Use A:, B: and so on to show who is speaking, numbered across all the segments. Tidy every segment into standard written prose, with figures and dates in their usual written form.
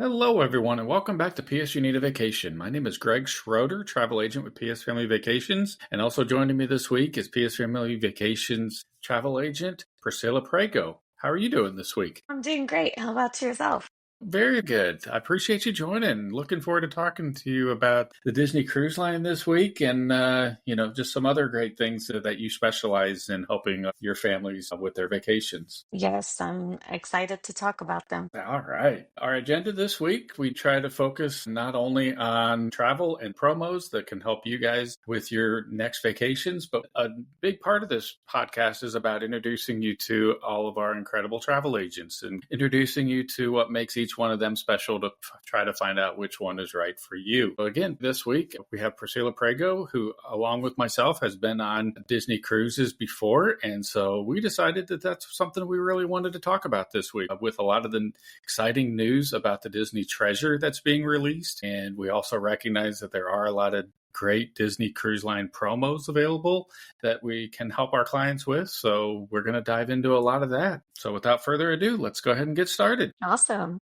A: Hello, everyone, and welcome back to PS You Need a Vacation. My name is Greg Schroeder, travel agent with PS Family Vacations, and also joining me this week is PS Family Vacations travel agent Priscilla Prego. How are you doing this week?
B: I'm doing great. How about yourself?
A: Very good. I appreciate you joining. Looking forward to talking to you about the Disney Cruise Line this week and, just some other great things that you specialize in helping your families with their vacations.
B: Yes, I'm excited to talk about them.
A: All right. Our agenda this week, we try to focus not only on travel and promos that can help you guys with your next vacations, but a big part of this podcast is about introducing you to all of our incredible travel agents and introducing you to what makes each one of them special to try to find out which one is right for you. So again, this week, we have Priscilla Prego, who, along with myself, has been on Disney cruises before. And so we decided that that's something we really wanted to talk about this week with a lot of the exciting news about the Disney Treasure that's being released. And we also recognize that there are a lot of great Disney Cruise Line promos available that we can help our clients with. So we're going to dive into a lot of that. So without further ado, let's go ahead and get started.
B: Awesome.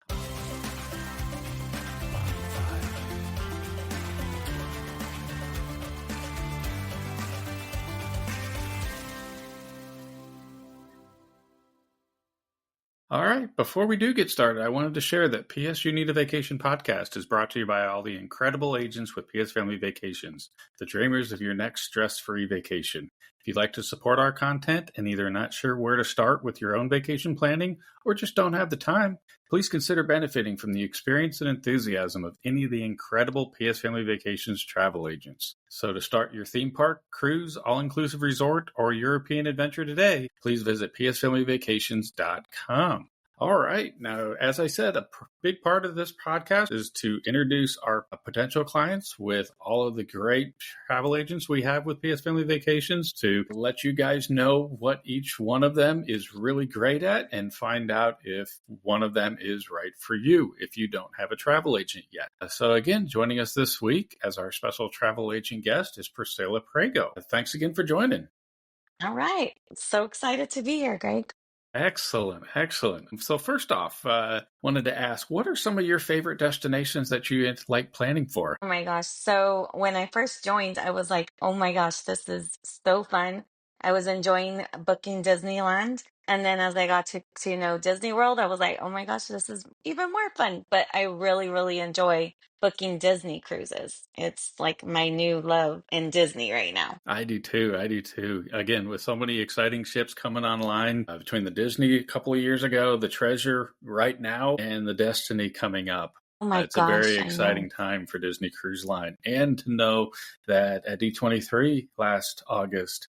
A: All right. Before we do get started, I wanted to share that PS You Need a Vacation podcast is brought to you by all the incredible agents with PS Family Vacations, the dreamers of your next stress-free vacation. If you'd like to support our content and either not sure where to start with your own vacation planning or just don't have the time, please consider benefiting from the experience and enthusiasm of any of the incredible PS Family Vacations travel agents. So to start your theme park, cruise, all-inclusive resort, or European adventure today, please visit psfamilyvacations.com. All right. Now, as I said, a big part of this podcast is to introduce our potential clients with all of the great travel agents we have with PS Family Vacations to let you guys know what each one of them is really great at and find out if one of them is right for you if you don't have a travel agent yet. So again, joining us this week as our special travel agent guest is Priscilla Prego. Thanks again for joining.
B: All right. So excited to be here, Greg.
A: Excellent. So first off, wanted to ask, what are some of your favorite destinations that you like planning for?
B: Oh my gosh. So when I first joined, I was like, oh my gosh, this is so fun. I was enjoying booking Disneyland. And then as I got to know Disney World, I was like, oh my gosh, this is even more fun. But I really, really enjoy booking Disney cruises. It's like my new love in Disney right now.
A: I do too. Again, with so many exciting ships coming online between the Disney a couple of years ago, the Treasure right now, and the Destiny coming up.
B: Oh my
A: It's a very
B: gosh, I know.
A: exciting time for Disney Cruise Line. And to know that at D23 last August,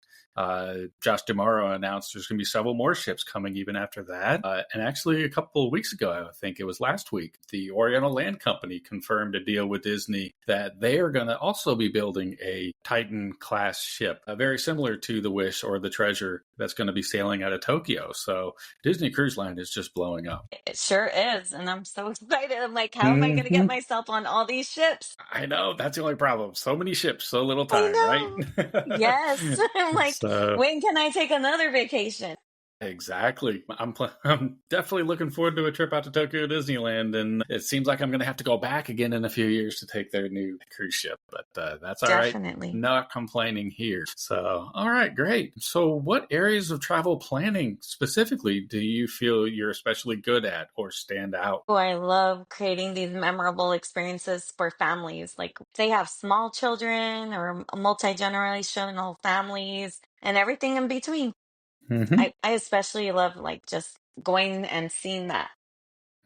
A: Josh D'Amaro announced there's going to be several more ships coming even after that. And actually, a couple of weeks ago, I think it was last week, the Oriental Land Company confirmed a deal with Disney that they are going to also be building a Titan class ship, very similar to the Wish or the Treasure that's going to be sailing out of Tokyo. So Disney Cruise Line is just blowing up.
B: It sure is. And I'm so excited. I'm like, how am I going to get
A: Mhm.
B: myself on all these ships?
A: I know that's the only problem. So many ships, so little
B: I
A: time, right?
B: know. Yes. I'm like,
A: So
B: when can I take another vacation?
A: exactly. I'm definitely looking forward to a trip out to Tokyo Disneyland, and it seems like I'm going to have to go back again in a few years to take their new cruise ship, but that's all right.
B: Definitely.
A: Not complaining here. So, all right, great. So, what areas of travel planning specifically do you feel you're especially good at or stand out?
B: Oh, I love creating these memorable experiences for families. Like they have small children or multi-generational families and everything in between.
A: Mm-hmm.
B: I especially love like just going and seeing that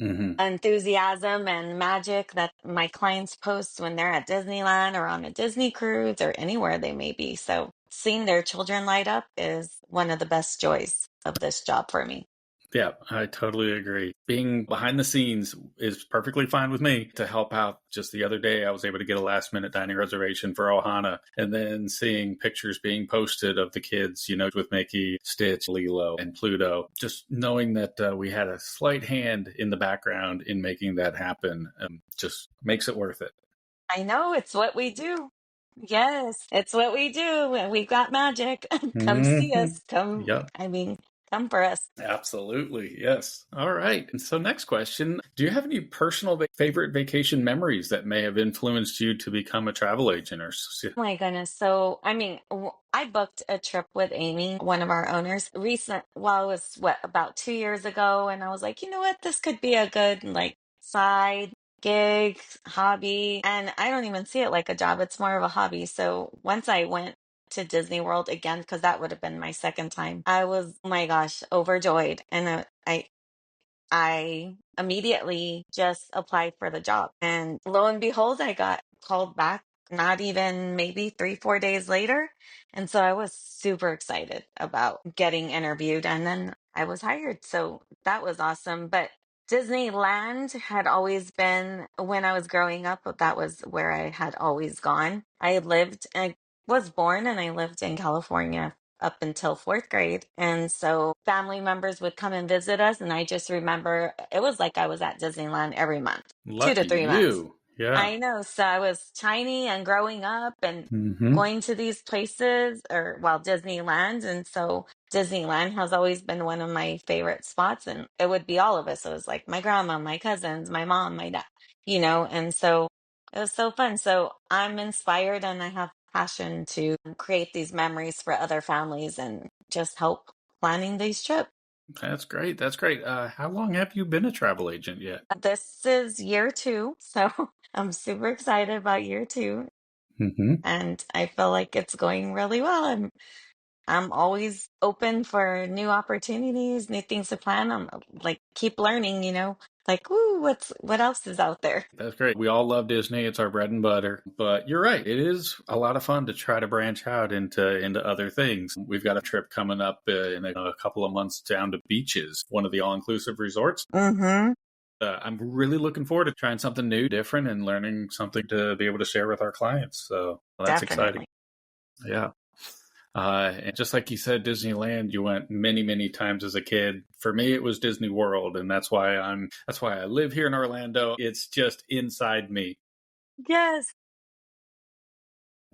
A: Mm-hmm.
B: enthusiasm and magic that my clients post when they're at Disneyland or on a Disney cruise or anywhere they may be. So seeing their children light up is one of the best joys of this job for me.
A: Yeah, I totally agree. Being behind the scenes is perfectly fine with me to help out. Just the other day, I was able to get a last minute dining reservation for Ohana and then seeing pictures being posted of the kids, with Mickey, Stitch, Lilo, and Pluto. Just knowing that we had a slight hand in the background in making that happen just makes it worth it.
B: I know it's what we do. Yes, it's what we do. We've got magic. Come see
A: Hmm.
B: us. Come.
A: Yep.
B: I mean, Come for us.
A: Absolutely. Yes. All right. And so, next question. Do you have any personal favorite vacation memories that may have influenced you to become a travel agent or
B: Oh my goodness. So, I mean, I booked a trip with Amy, one of our owners, well, it was about 2 years ago. And I was like, you know what? This could be a good, like, side gig, hobby. And I don't even see it like a job. It's more of a hobby. So, once I went to Disney World again, because that would have been my second time, I was, oh my gosh, overjoyed. And I immediately just applied for the job. And lo and behold, I got called back not even maybe 3, 4 days later. And so I was super excited about getting interviewed. And then I was hired. So that was awesome. But Disneyland had always been, when I was growing up, that was where I had always gone. I was born and I lived in California up until fourth grade. And so family members would come and visit us. And I just remember it was like I was at Disneyland every month, two to
A: lucky
B: three months.
A: you? Yeah.
B: I know. So I was tiny and growing up and
A: Hmm.
B: going to these places or, well, Disneyland. And so Disneyland has always been one of my favorite spots. And it would be all of us. So it was like my grandma, my cousins, my mom, my dad, and so it was so fun. So I'm inspired and I have passion to create these memories for other families and just help planning these trips.
A: That's great. That's great. How long have you been a travel agent yet?
B: This is year two. So I'm super excited about year two.
A: Hmm.
B: And I feel like it's going really well. I'm always open for new opportunities, new things to plan. I'm like keep learning, like, ooh, what else is out there?
A: That's great. We all love Disney. It's our bread and butter. But you're right. It is a lot of fun to try to branch out into other things. We've got a trip coming up in a couple of months down to Beaches, one of the all-inclusive resorts.
B: Mm-hmm.
A: I'm really looking forward to trying something new, different, and learning something to be able to share with our clients. So well, that's exciting.
B: Definitely.
A: Yeah. And just like you said, Disneyland, you went many, many times as a kid. For me, it was Disney World, and that's why I live here in Orlando. It's just inside me.
B: Yes.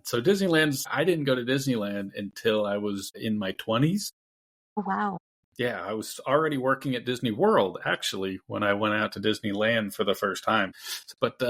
A: So I didn't go to Disneyland until I was in my 20s.
B: Wow.
A: Yeah, I was already working at Disney World actually when I went out to Disneyland for the first time. But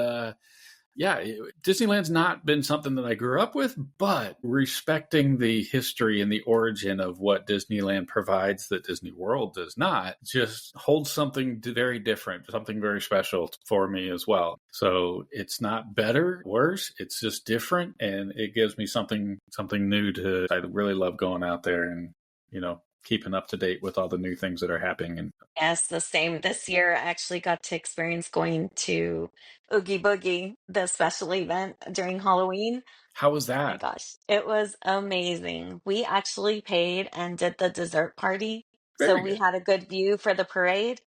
A: yeah, Disneyland's not been something that I grew up with, but respecting the history and the origin of what Disneyland provides that Disney World does not just holds something very different, something very special for me as well. So it's not better, worse, it's just different, and it gives me something new to. I really love going out there and keeping up to date with all the new things that are happening. And
B: Yes, the same. This year, I actually got to experience going to Oogie Boogie, the special event during Halloween.
A: how was
B: Oh my
A: that?
B: gosh, it was amazing. We actually paid and did the dessert party. So
A: Very
B: we
A: good.
B: had a good view for the parade.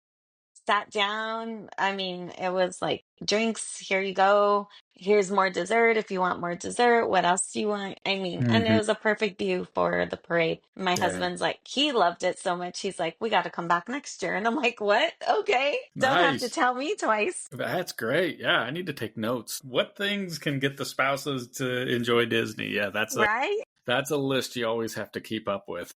B: Sat down. I mean, it was like drinks, here you go. Here's more dessert if you want more dessert. What else do you want? I mean, and it
A: Hmm.
B: was a perfect view for the parade. My
A: Yeah,
B: husband's like, he loved it so much. He's like, we got to come back next year. And I'm like, what? Okay. Don't have to
A: nice.
B: tell me twice.
A: That's great. Yeah, I need to take notes. What things can get the spouses to enjoy Disney? Yeah,
B: Right?
A: that's a list you always have to keep up with.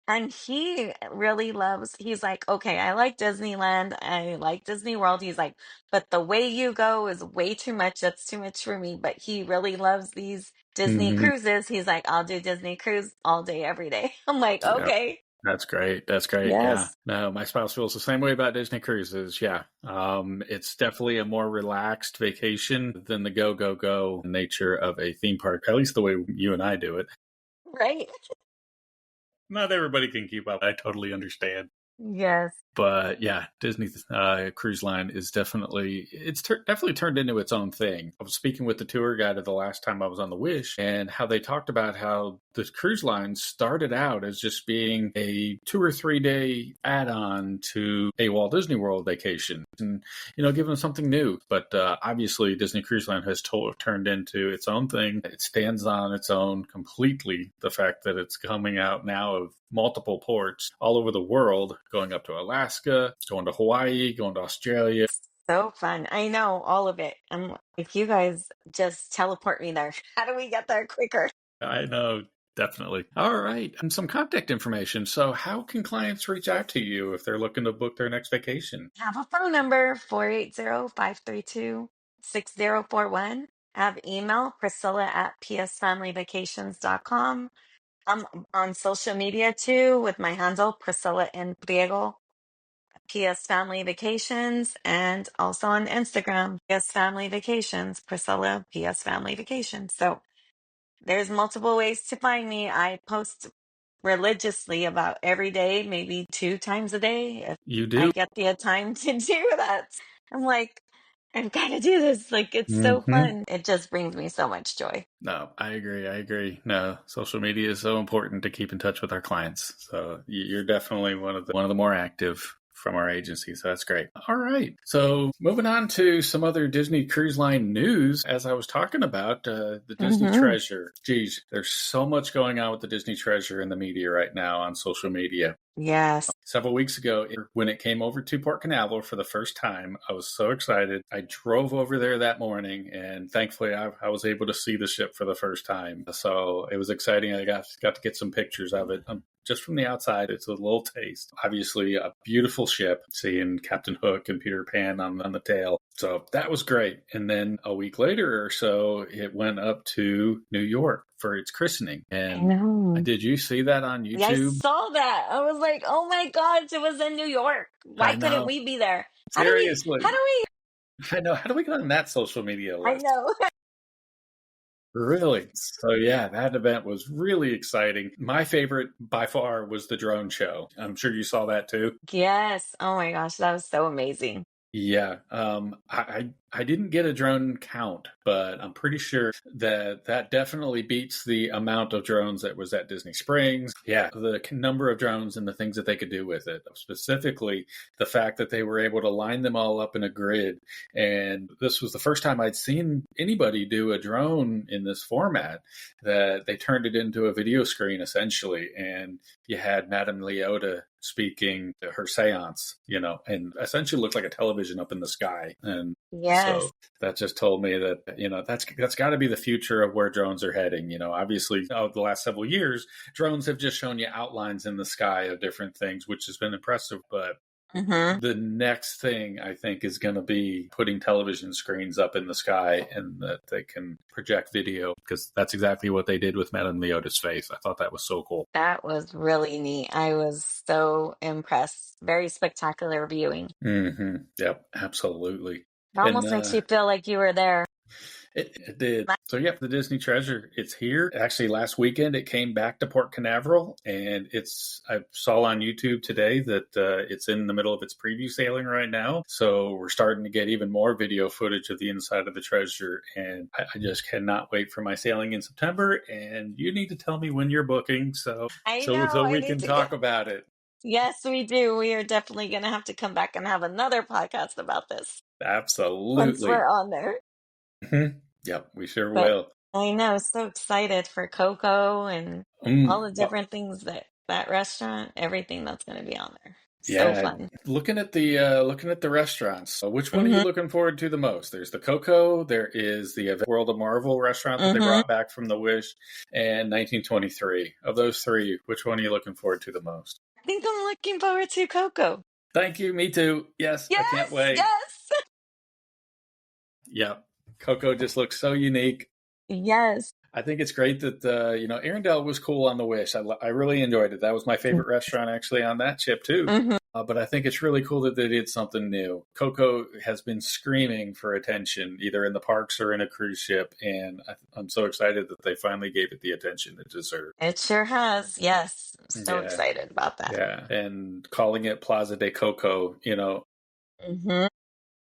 B: And he really he's like, okay, I like Disneyland. I like Disney World. He's like, but the way you go is way too much. That's too much for me. But he really loves these Disney
A: Hmm.
B: cruises. He's like, I'll do Disney cruise all day, every day. I'm like,
A: Yeah,
B: okay.
A: that's great. That's great. Yeah.
B: Yes.
A: No, my spouse feels the same way about Disney cruises. Yeah. It's definitely a more relaxed vacation than the go, go, go nature of a theme park, at least the way you and I do it.
B: Right.
A: Not everybody can keep up. I totally understand.
B: Yes.
A: But yeah, Disney Cruise Line is definitely turned into its own thing. I was speaking with the tour guide of the last time I was on the Wish, and how they talked about how the cruise line started out as just being a 2 or 3 day add-on to a Walt Disney World vacation, and give them something new. But obviously, Disney Cruise Line has turned into its own thing. It stands on its own completely. The fact that it's coming out now of multiple ports all over the world, going up to Alaska, going to Hawaii, going to Australia.
B: So fun. I know all of it. I'm like, you guys just teleport me there. How do we get there quicker?
A: I know. Definitely. All right. And some contact information. So, how can clients reach out to you if they're looking to book their next vacation?
B: Have a phone number 480-532-6041. Have email priscilla@psfamilyvacations.com. I'm on social media too with my handle Priscilla and Priego, PS Family Vacations, and also on Instagram, PS Family Vacations, Priscilla, PS Family Vacations. So there's multiple ways to find me. I post religiously about every day, maybe 2 times a day if
A: You
B: I
A: do?
B: get the time to do that. I'm like, I've got to do this. Like, it's so
A: Hmm.
B: fun. It just brings me so much joy.
A: No, I agree. I agree. No, social media is so important to keep in touch with our clients. So you're definitely one of the more active from our agency. So that's great. All right. So moving on to some other Disney Cruise Line news. As I was talking about, the Disney
B: Hmm.
A: Treasure. Geez, there's so much going on with the Disney Treasure in the media right now on social media.
B: Yes.
A: Several weeks ago, when it came over to Port Canaveral for the first time, I was so excited. I drove over there that morning, and thankfully, I was able to see the ship for the first time. So it was exciting. I got to get some pictures of it. Just from the outside, it's a little taste. Obviously, a beautiful ship, seeing Captain Hook and Peter Pan on the tail. So that was great. And then a week later or so, it went up to New York for its christening.
B: I
A: And
B: know.
A: did you see that on
B: Yeah, I
A: YouTube?
B: saw that. I was like, oh my gosh, it was in New York. Why
A: I
B: couldn't
A: know.
B: we be there? How
A: Seriously.
B: do we,
A: I know. How do we get on that social media
B: I
A: list?
B: know.
A: Really? So, yeah, that event was really exciting. My favorite by far was the drone show. I'm sure you saw that too.
B: Yes. Oh my gosh, that was so amazing.
A: Yeah, I didn't get a drone count, but I'm pretty sure that that definitely beats the amount of drones that was at Disney Springs. Yeah, the number of drones and the things that they could do with it. Specifically, the fact that they were able to line them all up in a grid. And this was the first time I'd seen anybody do a drone in this format, that they turned it into a video screen essentially. And you had Madame Leota speaking her seance, and essentially looked like a television up in the sky. And so
B: Yes.
A: that just told me that, that's got to be the future of where drones are heading. Obviously, the last several years, drones have just shown you outlines in the sky of different things, which has been impressive. But
B: Mm-hmm.
A: the next thing I think is going to be putting television screens up in the sky and that they can project video, because that's exactly what they did with Madame Leota's face. I thought that was so cool.
B: That was really neat. I was so impressed. Very spectacular viewing.
A: Hmm. Yep, absolutely.
B: It
A: And
B: almost makes you feel like you were there.
A: it did. So, yeah, the Disney Treasure, it's here. Actually, last weekend it came back to Port Canaveral, and I saw on YouTube today that it's in the middle of its preview sailing right now. So we're starting to get even more video footage of the inside of the Treasure, and I just cannot wait for my sailing in September. And you need to tell me when you're booking, so
B: I
A: so
B: know.
A: so
B: I
A: we
B: need
A: can
B: to. Yeah.
A: talk about it.
B: Yes, we do. We are definitely going to have to come back and have another podcast about this once
A: Absolutely.
B: we're on there.
A: Mhm. Yep, we sure
B: But
A: will.
B: I know, so excited for Coco and all the
A: Oh,
B: different things that restaurant, everything that's going to be on there. So
A: yeah,
B: fun.
A: looking at the restaurants. So which one are you
B: Hmm.
A: looking forward to the most? There's the Coco, there is the World of Marvel restaurant that they
B: Hmm.
A: brought back from the Wish, and 1923. Of those three, which one are you looking forward to the most?
B: I think I'm looking forward to Coco.
A: Thank you, me too. Yes, I can't
B: Yes,
A: wait.
B: yes,
A: Yep, Coco just looks so unique.
B: yes.
A: I think it's great that Arendelle was cool on the Wish. I really enjoyed it. That was my favorite restaurant actually on that ship too.
B: Hmm.
A: But I think it's really cool that they did something new. Coco has been screaming for attention, either in the parks or in a cruise ship, and I'm so excited that they finally gave it the attention it deserved.
B: It sure has. Yes. So
A: Yeah,
B: excited about that.
A: yeah, and calling it Plaza de Coco,
B: Hmm.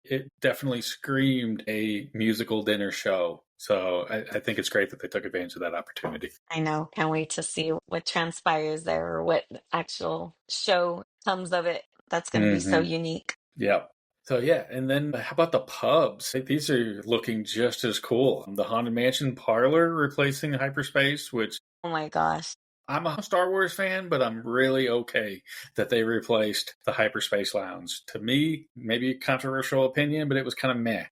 A: it definitely screamed a musical dinner show. So I think it's great that they took advantage of that opportunity.
B: I know. Can't wait to see what transpires there or what actual show comes of it. That's going to be so
A: Hmm.
B: unique.
A: Yeah. So yeah, and then how about the pubs? These are looking just as cool. The Haunted Mansion parlor replacing Hyperspace, which
B: Oh my gosh.
A: I'm a Star Wars fan, but I'm really okay that they replaced the Hyperspace Lounge. To me, maybe a controversial opinion, but it was kind of meh.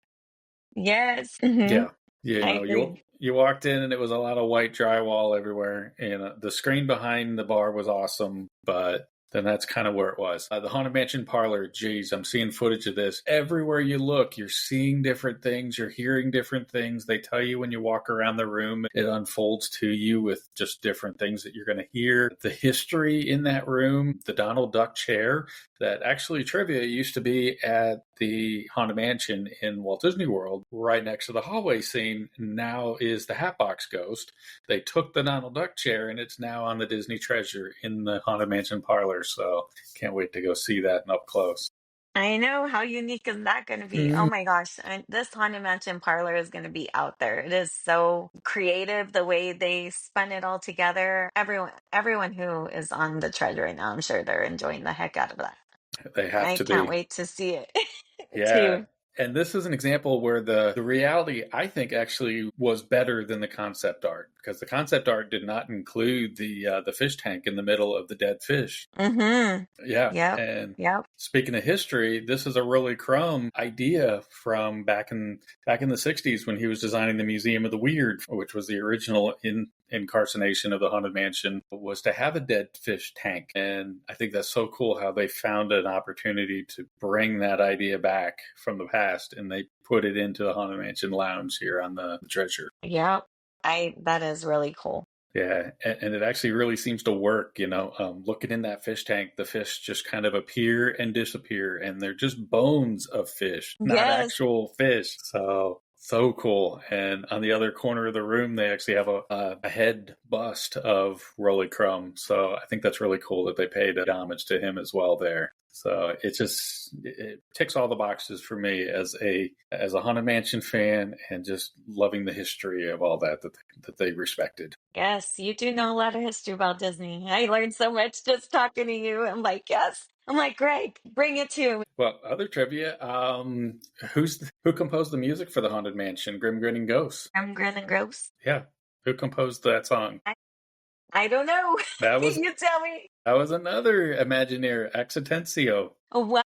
B: Yes. Hmm.
A: Yeah. You
B: I
A: know,
B: agree.
A: you walked in and it was a lot of white drywall everywhere, and the screen behind the bar was awesome, but then that's kind of where it was. The Haunted Mansion parlor, geez, I'm seeing footage of this. Everywhere you look, you're seeing different things, you're hearing different things. They tell you when you walk around the room, it unfolds to you with just different things that you're going to hear. The history in that room, the Donald Duck chair, that actually trivia used to be at the Haunted Mansion in Walt Disney World, right next to the hallway scene, now is the Hatbox Ghost. They took the Donald Duck chair and it's now on the Disney Treasure in the Haunted Mansion parlor. So can't wait to go see that up close.
B: I know. How unique is that going to be? Oh
A: Mm,
B: my gosh. And this Haunted Mansion parlor is going to be out there. It is so creative the way they spun it all together. Everyone who is on the treasure right now, I'm sure they're enjoying the heck out of that.
A: they have
B: I
A: to
B: can't
A: be.
B: wait to see it
A: Yeah.
B: too.
A: And this is an example where the reality, I think, actually was better than the concept art, because the concept art did not include the fish tank in the middle of the dead fish.
B: Mm-hmm.
A: Yeah.
B: Yep.
A: And
B: Yep.
A: speaking of history, this is a really Crumb idea from back in the 60s when he was designing the Museum of the Weird, which was the original incarnation of the Haunted Mansion, was to have a dead fish tank. And I think that's so cool how they found an opportunity to bring that idea back from the past, and they put it into the Haunted Mansion lounge here on the treasure.
B: Yep. That is really cool.
A: Yeah, and it actually really seems to work. Looking in that fish tank, the fish just kind of appear and disappear, and they're just bones of fish, not
B: Yes.
A: actual fish. So cool. And on the other corner of the room, they actually have a head bust of Rolly Crumb. So I think that's really cool that they paid homage to him as well there. So it ticks all the boxes for me as a Haunted Mansion fan, and just loving the history of all that they respected.
B: Yes, you do know a lot of history about Disney. I learned so much just talking to you. I'm like, yes. I'm like, Greg, bring it to me.
A: Well, other trivia. Who composed the music for the Haunted Mansion? Grim Grinning Ghosts.
B: I'm Grin and Gross.
A: Yeah, who composed that song?
B: I don't know.
A: That was
B: You tell me.
A: another Imagineer. Exitensio
B: Oh, well,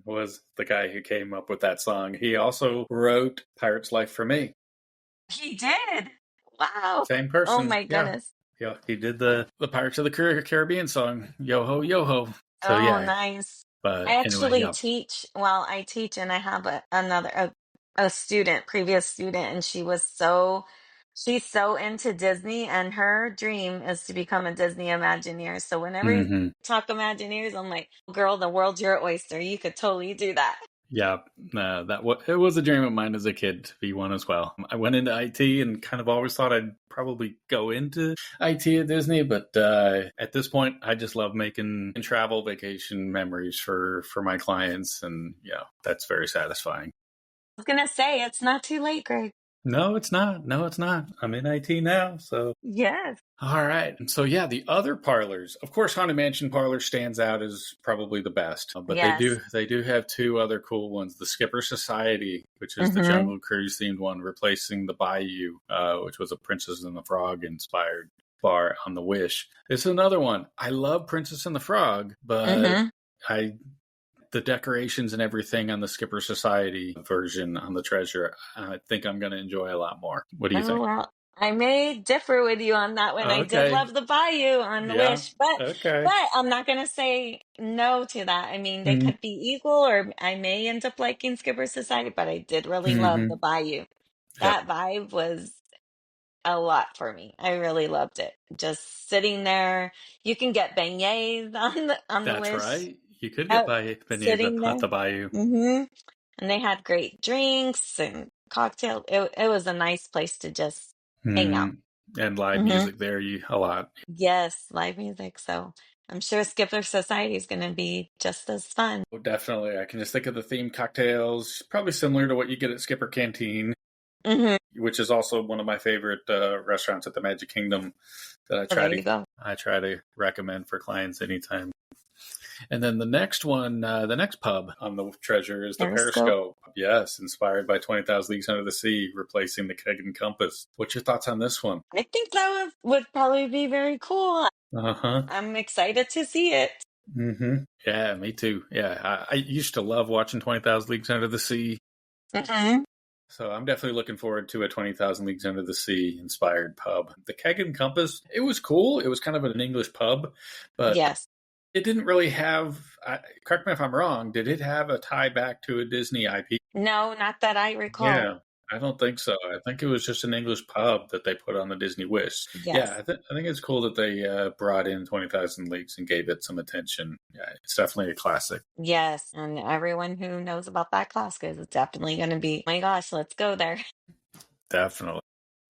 A: was the guy who came up with that song. He also wrote "Pirate's Life for Me."
B: he did. Wow.
A: Same
B: Oh
A: person.
B: my
A: Yeah,
B: goodness.
A: yeah. He did the Pirates of the Caribbean song "Yo Ho Yo Ho." So
B: Oh,
A: yeah.
B: nice.
A: But
B: I
A: anyway,
B: actually
A: yeah.
B: teach. Well, I teach and I have a student, previous student, and she's so into Disney, and her dream is to become a Disney Imagineer. So whenever you
A: Hmm.
B: talk Imagineers, I'm like, girl, the world's your oyster. You could totally do that.
A: Yeah, it was a dream of mine as a kid to be one as well. I went into IT and kind of always thought I'd probably go into IT at Disney, but at this point, I just love making travel vacation memories for my clients, and yeah, that's very satisfying.
B: I was gonna say it's not too late, Greg.
A: No, it's not. No, it's not. I'm in IT now, so
B: Yes.
A: all right. And so, yeah, the other parlors, of course, Haunted Mansion parlor stands out as probably the best, but
B: Yes.
A: they do have two other cool ones. The Skipper Society, which is the
B: Mm-hmm.
A: Jungle Cruise themed one, replacing the Bayou, which was a Princess and the Frog inspired bar on the Wish. It's another one. I love Princess and the Frog, but
B: Mm-hmm.
A: I the decorations and everything on the Skipper Society version on the Treasure, I think I'm going to enjoy a lot more. What do you
B: Oh
A: think?
B: well, I may differ with you on that one. I did
A: Okay.
B: love the Bayou on the
A: Yeah.
B: Wish, but
A: Okay.
B: but I'm not gonna say no to that. I mean, they
A: Mm-hmm.
B: could be equal, or I may end up liking Skipper Society, but I did really love the Bayou.
A: Yep.
B: That vibe was a lot for me. I really loved it. Just sitting there. You can get beignets on the
A: That's
B: Wish.
A: right. You could get
B: Out
A: by beignets
B: sitting
A: at
B: there.
A: the bayou.
B: Hmm. And they had great drinks and cocktails. It was a nice place to just hang out.
A: Mm. And live
B: Hmm.
A: music there a lot.
B: Yes, live music. So I'm sure Skipper Society is going to be just as fun.
A: Oh, definitely. I can just think of the themed cocktails, probably similar to what you get at Skipper Canteen,
B: Hmm.
A: which is also one of my favorite restaurants at the Magic Kingdom that
B: So there you go.
A: I try to recommend for clients anytime. And then the next one, the next pub on the Treasure is the
B: Periscope.
A: Periscope. Yes, inspired by 20,000 Leagues Under the Sea, replacing the Keg and Compass. What's your thoughts on this one?
B: I think that would probably be very cool.
A: Uh huh.
B: I'm excited to see it.
A: Mm-hmm. Yeah, me too. Yeah, I used to love watching 20,000 Leagues Under the Sea.
B: Hmm.
A: So I'm definitely looking forward to a 20,000 Leagues Under the Sea inspired pub. The Keg and Compass, it was cool. It was kind of an English pub, but
B: Yes.
A: it didn't really have, correct me if I'm wrong, did it have a tie back to a Disney IP?
B: No, not that I recall.
A: Yeah, I don't think so. I think it was just an English pub that they put on the Disney Wish. Yeah,
B: Yes.
A: I think it's cool that they brought in 20,000 Leagues and gave it some attention. Yeah, it's definitely a classic.
B: Yes. And everyone who knows about that class is definitely going to be, my gosh, let's go there.
A: Definitely.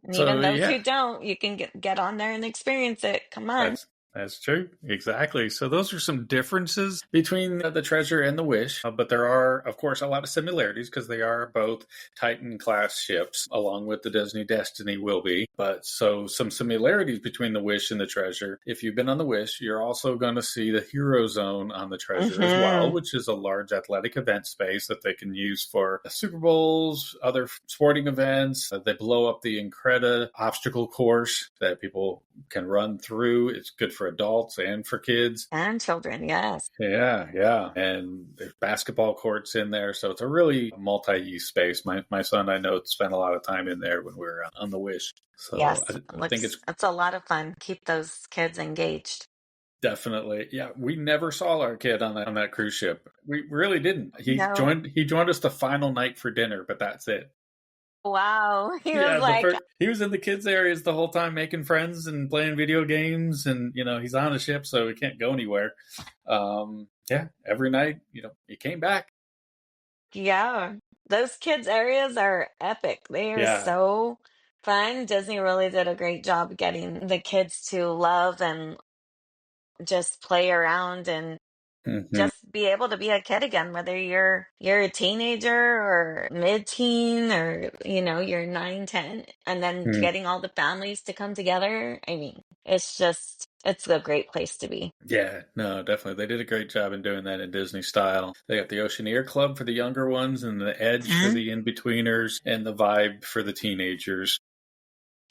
B: And
A: So,
B: even those
A: yeah,
B: who don't, you can get on there and experience it. Come on.
A: that's true. Exactly. So those are some differences between the treasure and the wish, but there are, of course, a lot of similarities because they are both Titan class ships, along with the Disney Destiny will be. But so some similarities between the wish and the treasure. If you've been on the wish, you're also going to see the Hero Zone on the treasure as well,
B: Hmm.
A: which is a large athletic event space that they can use for Super Bowls, other sporting events. They blow up the Increda obstacle course that people can run through. It's good for adults and for kids.
B: And children, yes.
A: Yeah, yeah. And there's basketball courts in there. So it's a really multi use space. My son, I know, spent a lot of time in there when we were on the Wish. So
B: Yes.
A: I think
B: Looks,
A: it's
B: it's a lot of fun. Keep those kids engaged.
A: definitely, yeah. We never saw our kid on that cruise ship. We really didn't.
B: No.
A: He joined us the final night for dinner, but that's it.
B: Wow. He was
A: Yeah,
B: like,
A: he was in the kids areas the whole time making friends and playing video games, and he's on the ship, so he can't go anywhere. Yeah, every night, he came back.
B: yeah, those kids' areas are epic. They are
A: Yeah.
B: so fun. Disney really did a great job getting the kids to love and just play around and
A: Hmm.
B: just be able to be a kid again, whether you're a teenager or mid-teen or you're 9, 10, and then getting all the families to come together. I mean, it's a great place to be.
A: Yeah, no, definitely. They did a great job in doing that in Disney style. They got the Oceaneer Club for the younger ones, and the Edge for
B: Mhm.
A: the in-betweeners, and the Vibe for the teenagers.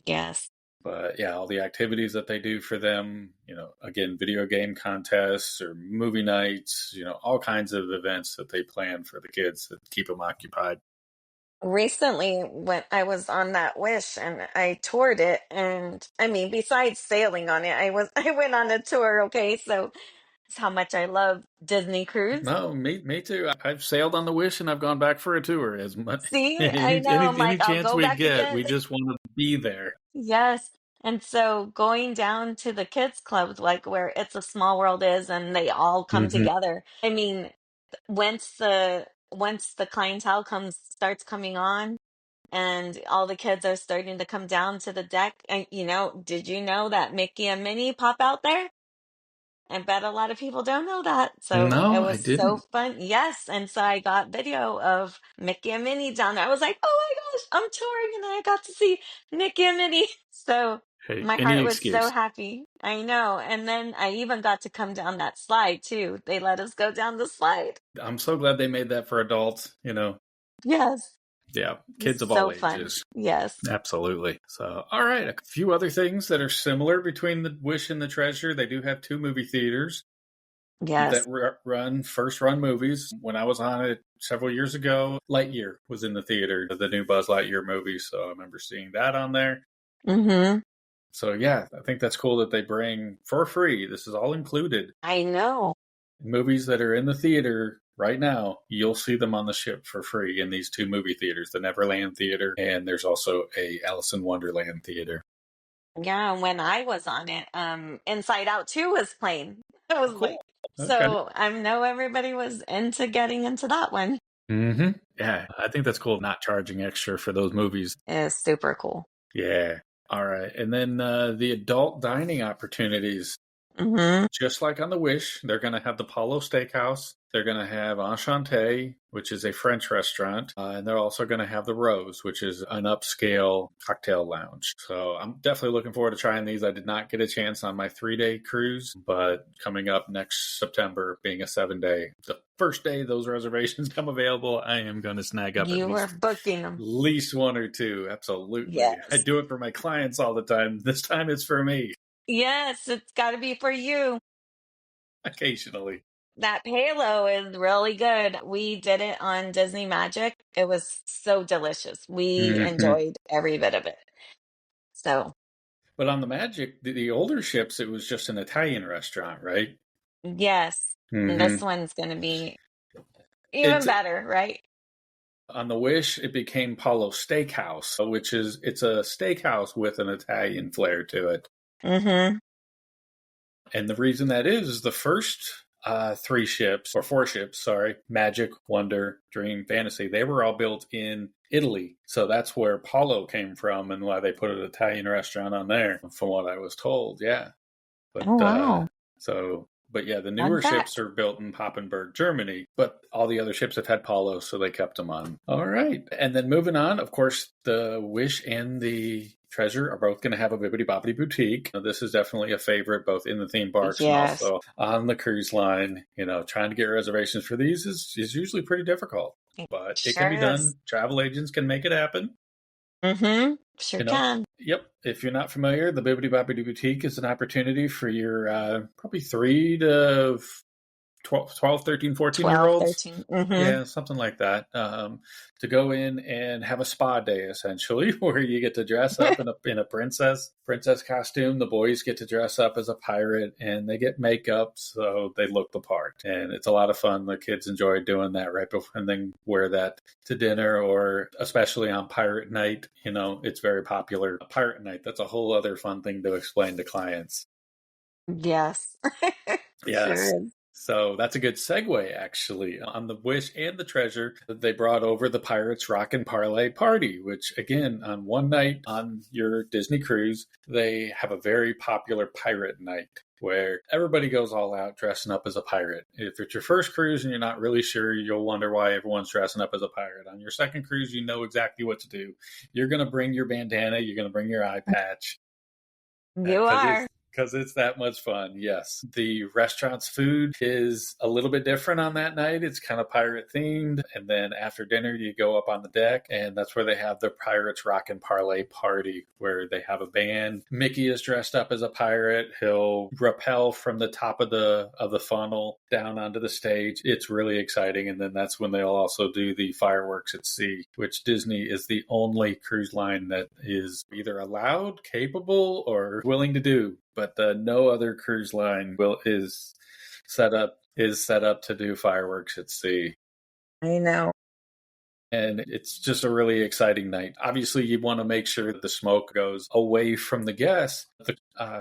B: Yes.
A: But yeah, all the activities that they do for them, again, video game contests or movie nights, all kinds of events that they plan for the kids that keep them occupied.
B: Recently, when I was on that Wish and I toured it, and I mean, besides sailing on it, I went on a tour. Okay, so it's how much I love Disney Cruise.
A: No, me too. I've sailed on the Wish and I've gone back for a tour as much
B: See, I know. I'm
A: any
B: like, I'll
A: chance
B: go
A: we
B: back
A: get.
B: again.
A: We just want to be there.
B: Yes. And so going down to the kids clubs, like where It's a Small World is, and they all come
A: Hmm.
B: together. I mean, once the clientele starts coming on, and all the kids are starting to come down to the deck, and did you know that Mickey and Minnie pop out there? I bet a lot of people don't know that. So it
A: No, I
B: was so
A: didn't.
B: fun. Yes. And so I got video of Mickey and Minnie down there. I was like, oh my gosh, I'm touring and I got to see Mickey and Minnie. So
A: Hey,
B: my
A: any
B: heart was so
A: excuse.
B: happy. I know. And then I even got to come down that slide too. They let us go down the slide.
A: I'm so glad they made that for adults.
B: Yes.
A: Yeah,
B: It was
A: kids of all
B: so fun.
A: ages.
B: Yes.
A: Absolutely. So, all right, a few other things that are similar between the Wish and the Treasure. They do have two movie theaters that
B: Yes.
A: run first run movies. When I was on it several years ago, Lightyear was in the theater, the new Buzz Lightyear movie. So I remember seeing that on there.
B: Mm-hmm.
A: So yeah, I think that's cool that they bring for free. This is all included.
B: I know.
A: Movies that are in the theater right now, you'll see them on the ship for free in these two movie theaters, the Neverland Theater, and there's also a Alice in Wonderland Theater.
B: Yeah, when I was on it, Inside Out 2 was playing. I was
A: Cool.
B: like,
A: Okay.
B: so I know everybody was into getting into that one.
A: Hmm. Yeah, I think that's cool. Not charging extra for those movies.
B: It's super cool.
A: Yeah. All right. And then the adult dining opportunities.
B: Hmm.
A: Just like on the Wish, they're going to have the Paulo Steakhouse. They're going to have Enchanté, which is a French restaurant. And they're also going to have the Rose, which is an upscale cocktail lounge. So I'm definitely looking forward to trying these. I did not get a chance on my 3-day cruise, but coming up next September, being a 7-day, the first day those reservations come available, I am going to snag up
B: You were booking them.
A: least one or two. Absolutely. I
B: Yes.
A: do it for my clients all the time. This time it's for me
B: Yes, it's got to be for you.
A: occasionally.
B: That Palo is really good. We did it on Disney Magic. It was so delicious. We
A: Hmm.
B: enjoyed every bit of it. So,
A: But on the Magic, the older ships, it was just an Italian restaurant, right?
B: yes, and this
A: Hmm.
B: one's going to be even
A: It's
B: better, right?
A: on the Wish. It became Paulo Steakhouse, which is it's a steakhouse with an Italian flair to it.
B: Mm-hmm.
A: And the reason that is the first three ships, or four ships, sorry, Magic, Wonder, Dream, Fantasy, they were all built in Italy. So that's where Paulo came from and why they put an Italian restaurant on there, from what I was told. Yeah. But
B: Oh, wow.
A: but yeah, the
B: Fun
A: newer ships
B: fact.
A: are built in Papenburg, Germany, but all the other ships have had Paulo, so they kept them on. All right. And then moving on, of course, the Wish and the Treasure are both going to have a Bibbidi Bobbidi Boutique. This is definitely a favorite, both in the theme parks and
B: Yes,
A: also on the cruise line. Trying to get reservations for these is usually pretty difficult,
B: it
A: but it can be
B: sure is.
A: done. Travel agents can make it happen.
B: Mm-hmm. Sure
A: You know,
B: can.
A: yep. If you're not familiar, the Bibbidi Bobbidi Boutique is an opportunity for your probably 3 to 12, 13, 14 year
B: 12,
A: olds.
B: 13. Mm-hmm.
A: Yeah, something like that. To go in and have a spa day, essentially, where you get to dress up in a princess costume. The boys get to dress up as a pirate, and they get makeup so they look the part. And it's a lot of fun. The kids enjoy doing that right before, and then wear that to dinner, or especially on pirate night. It's very popular. Pirate night. That's a whole other fun thing to explain to clients.
B: Yes.
A: Yes.
B: Sure is.
A: So that's a good segue, actually. On the Wish and the Treasure, they brought over the Pirates Rock and Parlay Party, which, again, on one night on your Disney cruise, they have a very popular pirate night where everybody goes all out dressing up as a pirate. If it's your first cruise and you're not really sure, you'll wonder why everyone's dressing up as a pirate. On your second cruise, you know exactly what to do. You're going to bring your bandana, you're going to bring your eye patch,
B: You
A: because
B: are.
A: it's that much fun. Yes, the restaurant's food is a little bit different on that night. It's kind of pirate themed, and then after dinner you go up on the deck, and that's where they have the Pirates Rock and Parlay Party, where they have a band. Mickey is dressed up as a pirate. He'll rappel from the top of the funnel down onto the stage. It's really exciting. And then that's when they'll also do the fireworks at sea, which Disney is the only cruise line that is either allowed, capable, or willing to do. But no other cruise line is set up to do fireworks at sea.
B: I know.
A: And it's just a really exciting night. Obviously, you want to make sure that the smoke goes away from the guests. The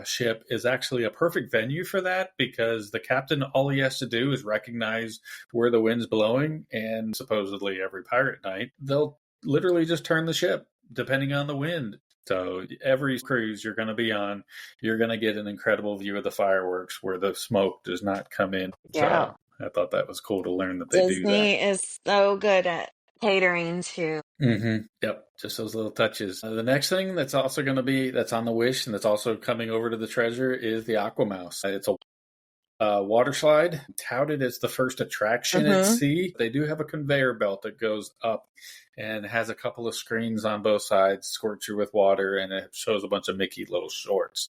A: ship is actually a perfect venue for that, because the captain, all he has to do is recognize where the wind's blowing. And supposedly every pirate night, they'll literally just turn the ship depending on the wind. So every cruise you're going to be on, you're going to get an incredible view of the fireworks where the smoke does not come in.
B: Yeah.
A: So I thought that was cool to learn that they do that.
B: Disney is so good at catering to.
A: Yep, just those little touches. The next thing that's on the Wish and that's also coming over to the Treasure is the Aqua Mouse. It's a water slide, touted as the first attraction at
B: Mm-hmm.
A: sea. They do have a conveyor belt that goes up and has a couple of screens on both sides, squirts you with water, and it shows a bunch of Mickey little shorts.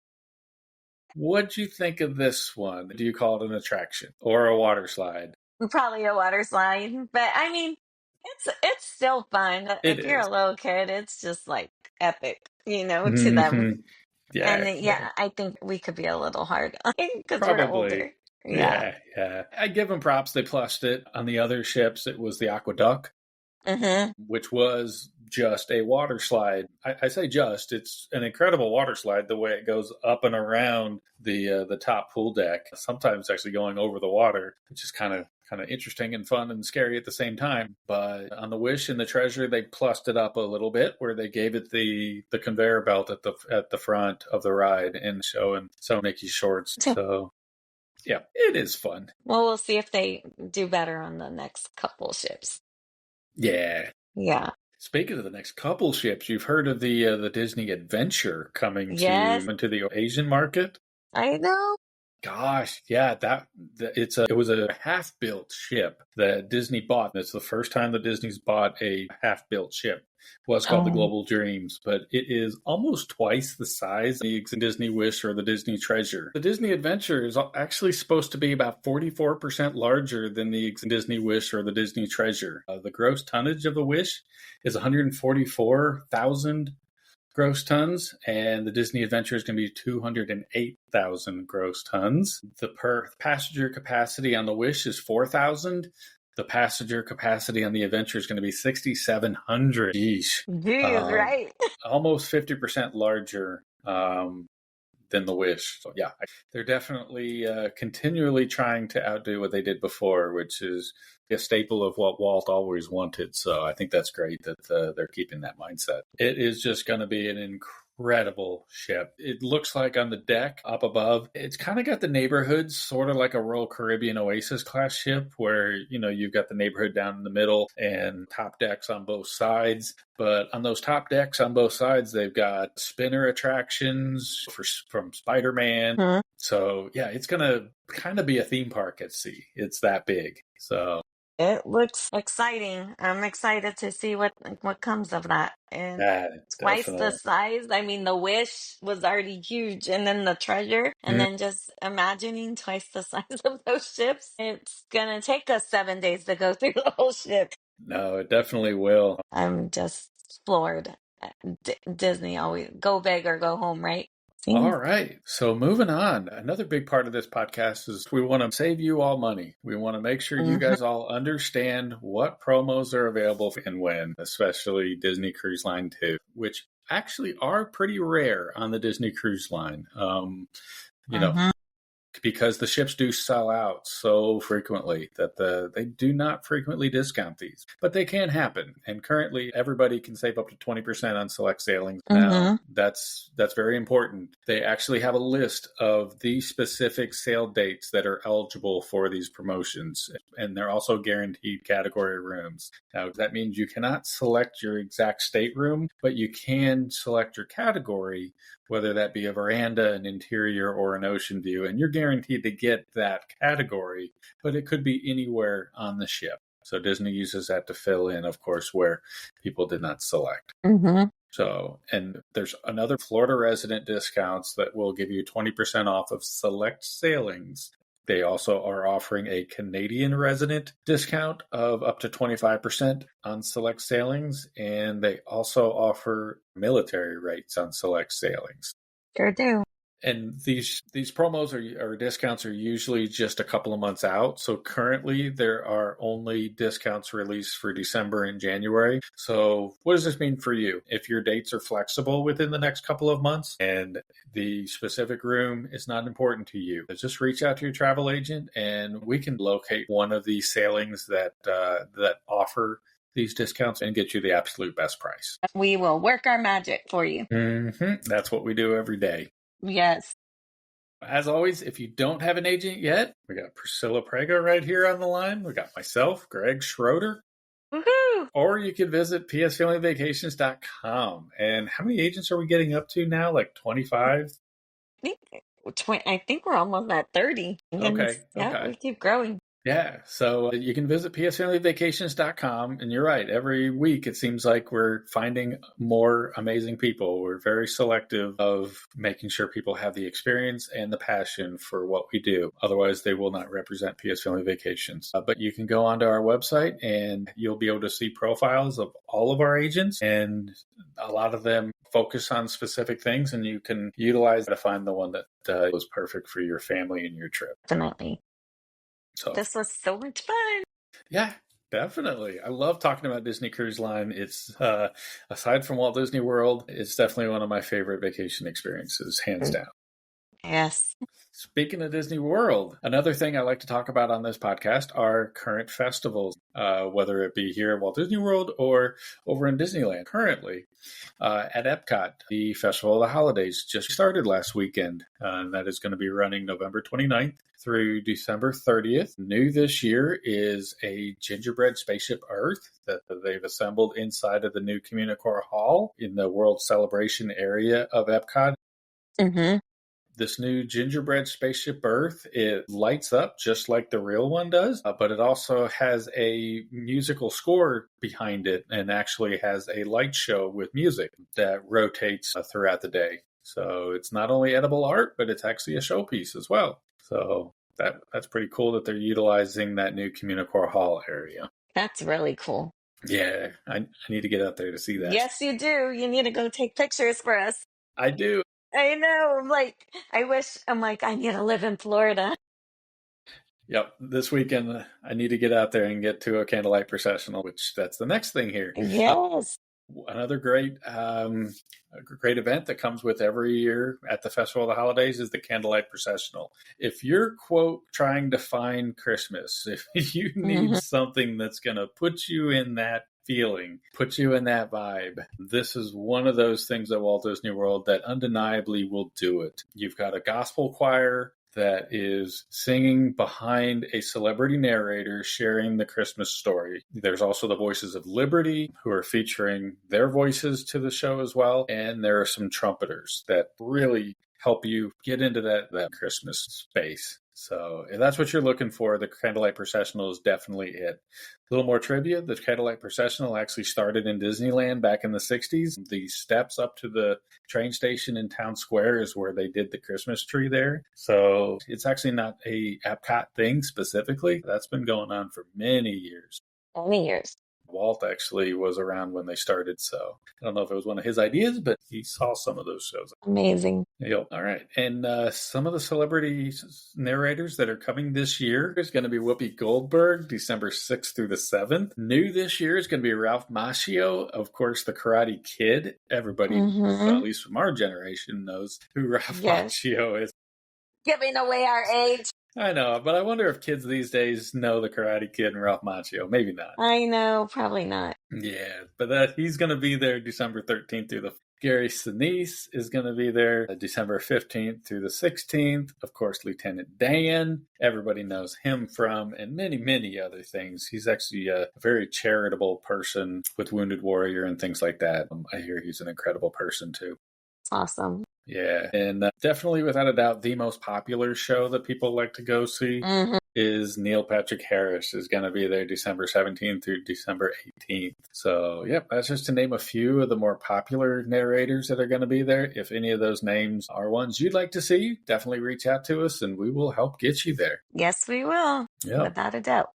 A: What'd you think of this one? Do you call it an attraction or a water slide?
B: Probably a water slide, but I mean, it's still fun.
A: It
B: If you're
A: is.
B: a little kid, it's just like epic, to them.
A: Mm-hmm.
B: And
A: Yeah, yeah.
B: yeah, I think we could be a little hard because we're
A: Probably.
B: older. Yeah.
A: Yeah, yeah. I give them props. They plushed it. On the other ships, it was the Aqueduct,
B: Mm-hmm.
A: which was just a water slide. I say just, it's an incredible water slide the way it goes up and around the top pool deck, sometimes actually going over the water, which is kind of interesting and fun and scary at the same time. But on the Wish and the Treasure, they plussed it up a little bit, where they gave it the conveyor belt at the front of the ride and showing Mickey shorts. So yeah, it is fun.
B: Well, we'll see if they do better on the next couple ships.
A: Yeah.
B: Yeah.
A: Speaking of the next couple ships, you've heard of the Disney Adventure coming
B: Yes,
A: into the Asian market.
B: I know.
A: Gosh, yeah, it was a half-built ship that Disney bought. It's the first time that Disney's bought a half-built ship. Well, it's called the
B: Oh.
A: Global Dreams, but it is almost twice the size of the Disney Wish or the Disney Treasure. The Disney Adventure is actually supposed to be about 44% larger than the Disney Wish or the Disney Treasure. The gross tonnage of the Wish is 144,000 gross tons, and the Disney Adventure is going to be 208,000 gross tons. The per passenger capacity on the Wish is 4,000. The passenger capacity on the Adventure is going to be 6,700. Yeesh.
B: Jeez, right?
A: Almost 50% larger than the Wish. So yeah, they're definitely continually trying to outdo what they did before, which is a staple of what Walt always wanted. So I think that's great that they're keeping that mindset. It is just going to be an incredible ship. It looks like on the deck up above, it's kind of got the neighborhoods, sort of like a Royal Caribbean Oasis class ship, where you've got the neighborhood down in the middle and top decks on both sides. But on those top decks on both sides, they've got spinner attractions from Spider-Man.
B: Hmm.
A: So yeah, it's gonna kind of be a theme park at sea. It's that big. So
B: It looks exciting. I'm excited to see what comes of that. And
A: yeah,
B: twice the
A: definitely.
B: size. I mean, the Wish was already huge, and then the Treasure, and then just imagining twice the size of those ships. It's gonna take us 7 days to go through the whole ship.
A: No, it definitely will.
B: I'm just floored. Disney always go big or go home, right? See?
A: All right. So moving on. Another big part of this podcast is we want to save you all money. We want to make sure you
B: Hmm.
A: guys all understand what promos are available and when, especially Disney Cruise Line 2, which actually are pretty rare on the Disney Cruise Line. You know,
B: Hmm.
A: because the ships do sell out so frequently that they do not frequently discount these, but they can happen. And currently, everybody can save up to 20% on select sailings. Now,
B: Hmm.
A: that's very important. They actually have a list of the specific sail dates that are eligible for these promotions, and they're also guaranteed category rooms. Now, that means you cannot select your exact stateroom, but you can select your category, whether that be a veranda, an interior, or an ocean view, and you're guaranteed to get that category, but it could be anywhere on the ship. So Disney uses that to fill in, of course, where people did not select.
B: Hmm.
A: So, and there's another Florida resident discounts that will give you 20% off of select sailings. They also are offering a Canadian resident discount of up to 25% on select sailings, and they also offer military rates on select sailings.
B: Sure do.
A: And these promos or discounts are usually just a couple of months out. So currently there are only discounts released for December and January. So what does this mean for you? If your dates are flexible within the next couple of months and the specific room is not important to you, just reach out to your travel agent and we can locate one of these sailings that offer these discounts and get you the absolute best price.
B: We will work our magic for you.
A: That's what we do every day.
B: Yes.
A: As always, if you don't have an agent yet, we got Priscilla Prego right here on the line. We got myself, Greg Schroeder.
B: Woohoo!
A: Or you can visit psfamilyvacations.com. And how many agents are we getting up to now? Like 25?
B: I think we're almost at 30.
A: Okay,
B: Goodness. Yeah,
A: okay.
B: we keep growing.
A: Yeah, so you can visit psfamilyvacations.com, and you're right. Every week it seems like we're finding more amazing people. We're very selective of making sure people have the experience and the passion for what we do. Otherwise, they will not represent PS Family Vacations. But you can go onto our website, and you'll be able to see profiles of all of our agents, and a lot of them focus on specific things, and you can utilize to find the one that was perfect for your family and your trip.
B: Definitely.
A: So
B: This was so much fun.
A: yeah, definitely. I love talking about Disney Cruise Line. It's aside from Walt Disney World, it's definitely one of my favorite vacation experiences, hands down.
B: Yes.
A: Speaking of Disney World, another thing I like to talk about on this podcast are current festivals, whether it be here at Walt Disney World or over in Disneyland. Currently, at Epcot, the Festival of the Holidays just started last weekend, and that is going to be running November 29th through December 30th. New this year is a gingerbread spaceship Earth that they've assembled inside of the new Communicore Hall in the World Celebration area of Epcot.
B: Mm-hmm.
A: this new gingerbread spaceship Earth, it lights up just like the real one does, but it also has a musical score behind it and actually has a light show with music that rotates throughout the day. So it's not only edible art, but it's actually a showpiece as well. So that's pretty cool that they're utilizing that new Communicore Hall area.
B: That's really cool.
A: Yeah, I need to get out there to see that.
B: Yes, you do. You need to go take pictures for us.
A: I do.
B: I know. I'm like, I need to live in Florida.
A: Yep. This weekend, I need to get out there and get to a candlelight processional, which that's the next thing here.
B: Yes.
A: Another great event that comes with every year at the Festival of the Holidays is the Candlelight Processional. If you're, quote, trying to find Christmas, if you need something that's going to put you in that feeling, put you in that vibe, this is one of those things at Walt Disney World that undeniably will do it. You've got a gospel choir that is singing behind a celebrity narrator sharing the Christmas story. There's also the Voices of Liberty who are featuring their voices to the show as well. And there are some trumpeters that really help you get into that Christmas space. So if that's what you're looking for, the Candlelight Processional is definitely it. A little more trivia, the Candlelight Processional actually started in Disneyland back in the 60s. The steps up to the train station in Town Square is where they did the Christmas tree there. So it's actually not a Epcot thing specifically. That's been going on for many years.
B: Many years.
A: Walt actually was around when they started, so I don't know if it was one of his ideas, but he saw some of those shows.
B: Amazing.
A: Yep. All right. And some of the celebrity narrators that are coming this year is going to be Whoopi Goldberg, December 6th through the 7th. New this year is going to be Ralph Macchio, of course, the Karate Kid. Everybody, well, at least from our generation, knows who Ralph Macchio is.
B: Giving away our age.
A: I know, but I wonder if kids these days know the Karate Kid and Ralph Macchio. Maybe not.
B: I know, probably not.
A: Yeah, but he's going to be there December 13th through the... Gary Sinise is going to be there December 15th through the 16th. Of course, Lieutenant Dan. Everybody knows him from, and many, many other things. He's actually a very charitable person with Wounded Warrior and things like that. I hear he's an incredible person, too.
B: Awesome.
A: Yeah, and definitely, without a doubt, the most popular show that people like to go see is Neil Patrick Harris is going to be there December 17th through December 18th. So, yep, that's just to name a few of the more popular narrators that are going to be there. If any of those names are ones you'd like to see, definitely reach out to us and we will help get you there.
B: Yes, we will. Yep. Without a doubt.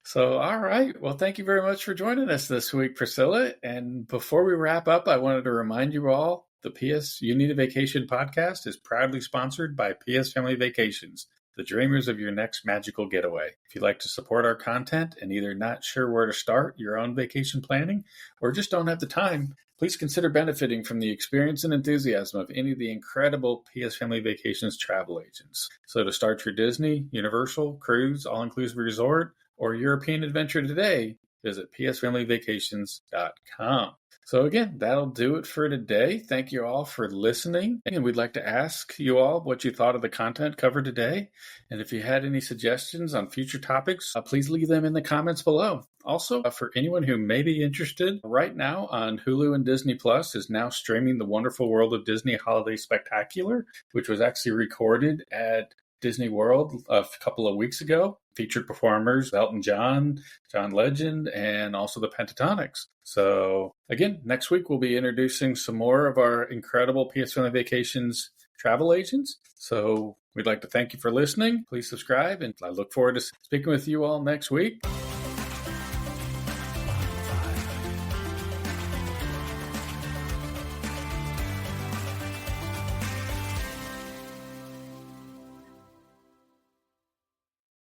A: So, all right. Well, thank you very much for joining us this week, Priscilla. And before we wrap up, I wanted to remind you all, the PS You Need a Vacation podcast is proudly sponsored by PS Family Vacations, the dreamers of your next magical getaway. If you'd like to support our content and either not sure where to start your own vacation planning or just don't have the time, please consider benefiting from the experience and enthusiasm of any of the incredible PS Family Vacations travel agents. So to start your Disney, Universal, cruise, all-inclusive resort, or European adventure today, visit psfamilyvacations.com. So again, that'll do it for today. Thank you all for listening. And we'd like to ask you all what you thought of the content covered today. And if you had any suggestions on future topics, please leave them in the comments below. Also, for anyone who may be interested, right now on Hulu and Disney Plus is now streaming The Wonderful World of Disney Holiday Spectacular, which was actually recorded at Disney World a couple of weeks ago. Featured performers Elton John, John Legend, and also the Pentatonics. So again, next week we'll be introducing some more of our incredible PS Family Vacations travel agents. So we'd like to thank you for listening. Please subscribe, and I look forward to speaking with you all next week.